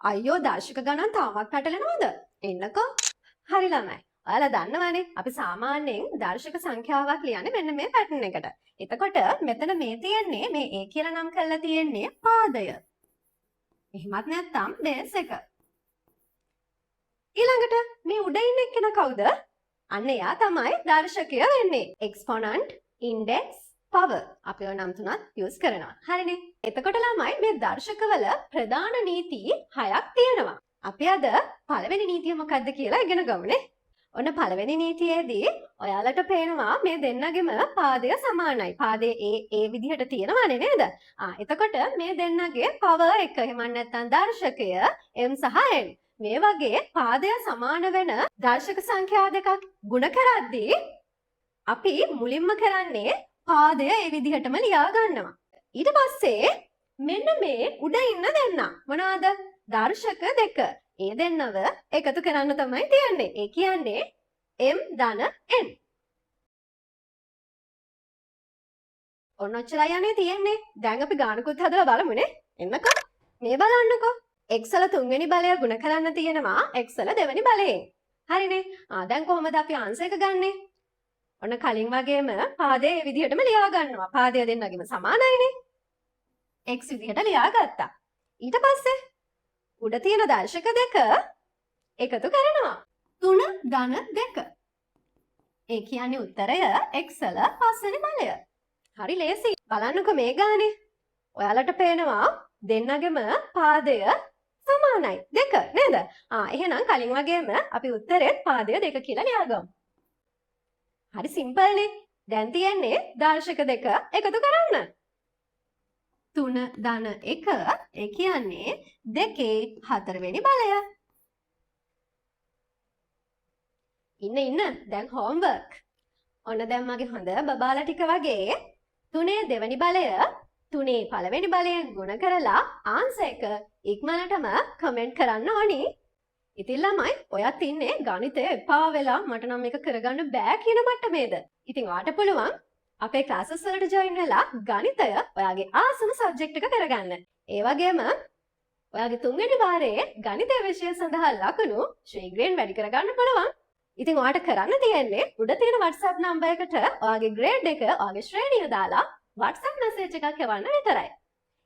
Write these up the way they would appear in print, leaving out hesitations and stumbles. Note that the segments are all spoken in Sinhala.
අයියෝ දර්ශක ගණන් තාමත් පැටලෙනවද? එන්නකෝ. හරි ළමයි. ඔයාලා දන්නවනේ අපි සාමාන්‍යයෙන් දර්ශක සංඛ්‍යාවක් ලියන්නේ මෙන්න මේ පැටර්න් එකට. එතකොට මෙතන මේ තියෙන්නේ මේ A කියලා නම් කරලා තියෙන්නේ පාදය. එහෙමත් නැත්නම් බේස් එක. ඊළඟට මේ උඩ ඉන්න එක්කෙනා කවුද? අන්න එයා තමයි දර්ශකය වෙන්නේ. එක්ස්පොනන්ට්, ඉන්ඩෙක්ස්, පවර්. අපි ඔය නම් තුනක් යූස් කරනවා. හරිනේ. එතකොට ළමයි මේ දර්ශකවල ප්‍රධාන නීති 6ක් තියෙනවා. අපි අද පළවෙනි නීතිය මොකක්ද කියලා ඉගෙන ගමුනේ. ඔන්න පළවෙනි නීතියේදී ඔයාලට පේනවා මේ දෙන්නගෙම පාදය සමානයි. පාදයේ ඒ විදිහට තියෙනවනේ නේද? එතකොට මේ දෙන්නගේ පවර් එක එහෙම නැත්නම් දර්ශකය m සහ n. මේ වගේ පාදය සමාන වෙන දර්ශක සංඛ්‍යා දෙකක් ගුණ කරද්දී අපි මුලින්ම කරන්නේ පාදය ඒ විදිහටම ලියා ගන්නවා. ඊට පස්සේ මෙන්න මේ උඩ ඉන්න දෙන්න මොනවාද? දර්ශක දෙක. ඒ දෙන්නව එකතු කරන්න තමයි තියන්නේ. ඒ කියන්නේ m ධන n. ඔන්නොච්චරයි යන්නේ තියෙන්නේ. දැන් අපි ගානකුත් හදලා බලමුනේ. එන්නකෝ. මේ බලන්නකෝ. x වල තුන්වෙනි බලය ගුණ කරන්න තියෙනවා x වල දෙවෙනි බලයෙන්. හරිනේ. දැන් කොහොමද අපි ආන්සර් එක ගන්නෙ? ඔන්න කලින් වගේම පාදය ඒ විදිහටම ලියා ගන්නවා. පාදය දෙන්නගෙම සමානයිනේ. x විදිහට ලියා ගත්තා. ඊට පස්සේ උඩ තියෙන දර්ශක දෙක එකතු කරනවා. 3 ධන 2. ඒ කියන්නේ උත්තරය x වල පස්වෙනි බලය. හරි ලේසි. බලන්නකෝ මේ ගානේ. ඔයාලට පේනවා දෙන්නගෙම පාදය සමානයි. 2 නේද? එහෙනම් කලින් වගේම අපි උත්තරෙත් පාදය 2 කියලා ලියාගමු. හරි සිම්පල් නේ. දැන් තියෙන්නේ දර්ශක දෙක එකතු කරන්න. 3 ධන 1 ඒ කියන්නේ 2 4වෙනි බලය. ඉන්න දැන් හෝම්වර්ක්. ඔන්න දැන් මගේ හොඳ බබාලා ටික වගේ 3 දෙවෙනි බලය 3 පළවෙනි බලයෙන් ගුණ කරලා ආන්සර් එක ඉක්මනටම කමෙන්ට් කරන්න ඕනි. ඉතින් ළමයි ඔයත් ඉන්නේ ගණිතය එපා වෙලා මට නම් මේක කරගන්න බෑ කියන මට්ටමේද? ඉතින් ඔයාට පුළුවන් අපේ ක්ලාසස් වලට ජොයින් වෙලා ගණිතය ඔයාගේ ආසම සබ්ජෙක්ට් එක කරගන්න. ඒ වගේම ඔයාගේ තුන්වෙනි වාරයේ ගණිතය විෂය සඳහා ලකුණු ශ්‍රේණියෙන් වැඩි කරගන්න පුළුවන්. ඉතින් ඔයාට කරන්න තියෙන්නේ උඩ තියෙන WhatsApp නම්බර් එකට ඔයාගේ ග්‍රේඩ් එක ඔයාගේ ශ්‍රේණිය දාලා WhatsApp මැසේජ් එකක් යවන්න විතරයි.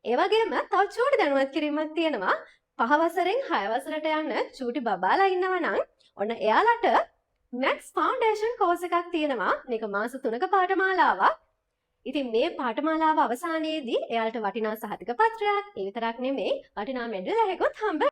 ඒ වගේම තව චූටි දැනුවත් කිරීමක් තියෙනවා. 5 වසරෙන් 6 වසරට යන චූටි බබාලා ඉන්නවා නම් ඔන්න එයාලට Max Foundation course එකක් තියෙනවා. මේක මාස 3ක පාඨමාලාවක්. ඉතින් මේ පාඨමාලාව අවසානයේදී එයාලට වටිනා සහතික පත්‍රයක් ඒ විතරක් නෙමෙයි වටිනා මෙඩල් එකකුත් හම්බ